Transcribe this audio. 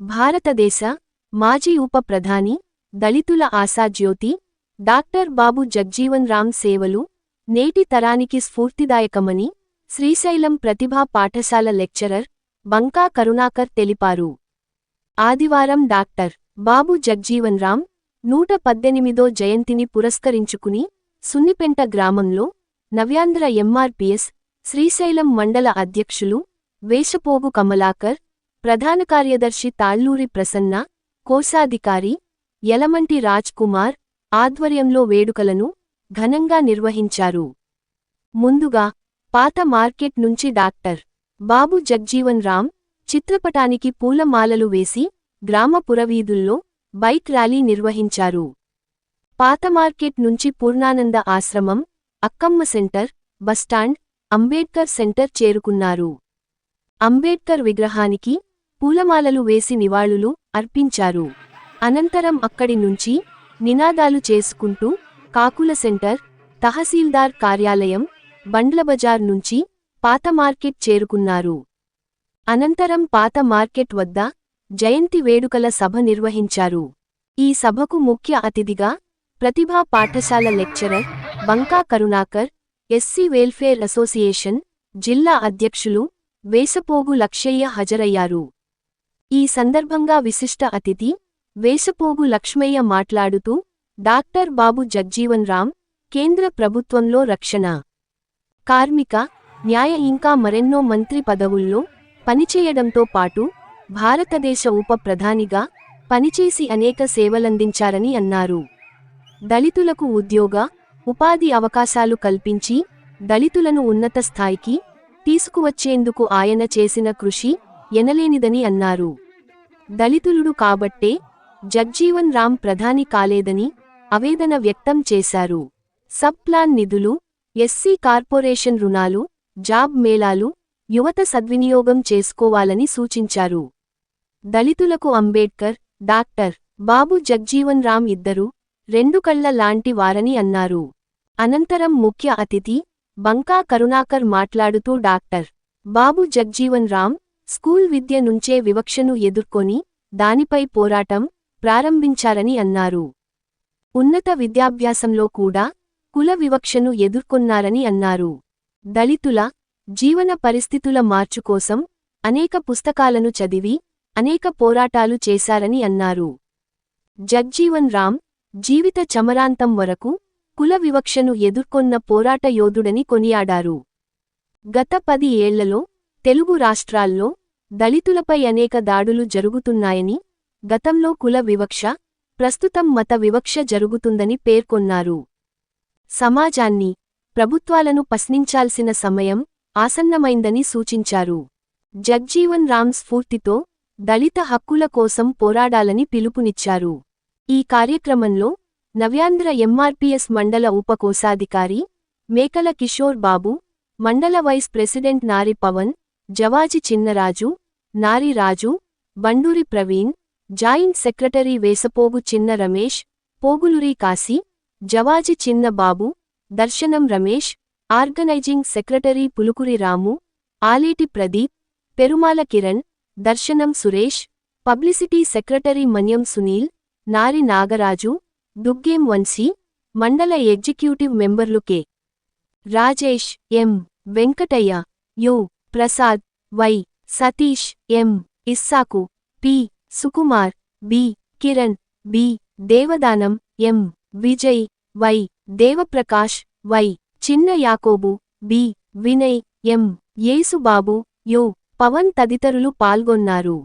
భారతదేశ మాజీ ఉప ప్రధాని, దళితుల ఆశాజ్యోతి డాక్టర్ బాబు జగ్జీవన్ రామ్ సేవలు నేటి తరానికి స్ఫూర్తిదాయకమని శ్రీశైలం ప్రతిభా పాఠశాల లెక్చరర్ బంకా కరుణాకర్ తెలిపారు. ఆదివారం డాక్టర్ బాబు జగ్జీవన్ రామ్ 118వ జయంతిని పురస్కరించుకుని సున్నిపెంట గ్రామంలో నవ్యాంధ్ర ఎంఆర్పీఎస్ శ్రీశైలం మండల అధ్యక్షులు వేషపోగు కమలాకర్, ప్రధాన కార్యదర్శి తాళ్లూరి ప్రసన్న, కోశాధికారి యలమంటి రాజ్ కుమార్ ఆధ్వర్యంలో వేడుకలను ఘనంగా నిర్వహించారు. ముందుగా పాత మార్కెట్ నుంచి డాక్టర్ బాబు జగ్జీవన్ రామ్ చిత్రపటానికి పూలమాలలు వేసి గ్రామ పురవీధుల్లో బైక్ ర్యాలీ నిర్వహించారు. పాత మార్కెట్ నుంచి పూర్ణానంద ఆశ్రమం, Akkamma centre, bus stand, Ambedkar centre చేరుకున్నారు. అంబేడ్కర్ విగ్రహానికి పూలమాలలు వేసి నివాళులు అర్పించారు. అనంతరం అక్కడి నుంచి నినాదాలు చేసుకుంటూ కాకుల సెంటర్, తహసీల్దార్ కార్యాలయం, బండ్లబజార్ నుంచి పాత మార్కెట్ చేరుకున్నారు. అనంతరం పాత మార్కెట్ వద్ద జయంతి వేడుకల సభ నిర్వహించారు. ఈ సభకు ముఖ్య అతిథిగా ప్రతిభా పాఠశాల లెక్చరర్ బంకా కరుణాకర్, ఎస్సీ వెల్ఫేర్ అసోసియేషన్ జిల్లా అధ్యక్షులు వేషపోగు లక్ష్మయ్య హాజరయ్యారు. ఈ సందర్భంగా విశిష్ట అతిథి వేషపోగు లక్ష్మయ్య మాట్లాడుతూ డాక్టర్ బాబు జగ్జీవన్ రామ్ కేంద్ర ప్రభుత్వంలో రక్షణ, కార్మిక, న్యాయ ఇంకా మరెన్నో మంత్రి పదవుల్లో పనిచేయడంతో పాటు భారతదేశ ఉప ప్రధానిగా పనిచేసి అనేక సేవలందించారని అన్నారు. దళితులకు ఉద్యోగ, ఉపాధి అవకాశాలు కల్పించి దళితులను ఉన్నత స్థాయికి తీసుకువచ్చేందుకు ఆయన చేసిన కృషి ఎనలేనిదని అన్నారు. దళితులుడు కాబట్టే జగ్జీవన్ రామ్ ప్రధాని కాలేదని ఆవేదన వ్యక్తం చేశారు. సబ్ ప్లాన్ నిధులు, ఎస్సీ కార్పొరేషన్ రుణాలు, జాబ్ మేళాలు యువత సద్వినియోగం చేసుకోవాలని సూచించారు. దళితులకు అంబేడ్కర్, డాక్టర్ బాబు జగ్జీవన్ రామ్ ఇద్దరు రెండు కళ్ల లాంటి వారని అన్నారు. అనంతరం ముఖ్య అతిథి బంకా కరుణాకర్ మాట్లాడుతూ డాక్టర్ బాబు జగ్జీవన్ రామ్ స్కూల్ విద్య నుంచే వివక్షను ఎదుర్కొని దానిపై పోరాటం ప్రారంభించారని అన్నారు. ఉన్నత విద్యాభ్యాసంలో కూడా కుల వివక్షను ఎదుర్కొన్నారని అన్నారు. దళితుల జీవన పరిస్థితుల మార్చు కోసం అనేక పుస్తకాలను చదివి అనేక పోరాటాలు చేశారని అన్నారు. జగ్జీవన్ రామ్ జీవిత చమరాంతం వరకు కుల వివక్షను ఎదుర్కొన్న పోరాట యోధుడని కొనియాడారు. గత 10 ఏళ్లలో తెలుగు రాష్ట్రాల్లో దళితులపై అనేక దాడులు జరుగుతున్నాయని, గతంలో కుల వివక్ష, ప్రస్తుతం మత వివక్ష జరుగుతుందని పేర్కొన్నారు. సమాజాన్ని, ప్రభుత్వాలను ప్రశ్నించాల్సిన సమయం ఆసన్నమైందని సూచించారు. జగ్జీవన్ రామ్ స్ఫూర్తితో దళిత హక్కుల కోసం పోరాడాలని పిలుపునిచ్చారు. ఈ కార్యక్రమంలో నవ్యాంధ్ర ఎంఆర్పీఎస్ మండల ఉప కోశాధికారి మేకల కిషోర్ బాబు, మండల వైస్ ప్రెసిడెంట్ నారి Pawan, Javaji Chinnaraju, Nari Raju, Banduri Praveen, joint secretary Vesapogu Chinna Ramesh, Poguluri Kashi, Javaji Chinna Babu, Darshanam Ramesh, organizing secretary Pulukuri Ramu, Aleti Pradeep, Perumala Kiran, Darshanam Suresh, publicity secretary Manyam Sunil, Nari Nagaraju, Duggem Vamsi, మండల ఎగ్జిక్యూటివ్ మెంబర్లు K Rajesh, M Venkatayya, U Prasad, Y Satish, M Issaku, P Sukumar, B Kiran, B Devadanam, M Vijay, Y Devaprakash, Y Chinna Yakobu, B Vinay, M Yesubabu, U Pavan తదితరులు పాల్గొన్నారు.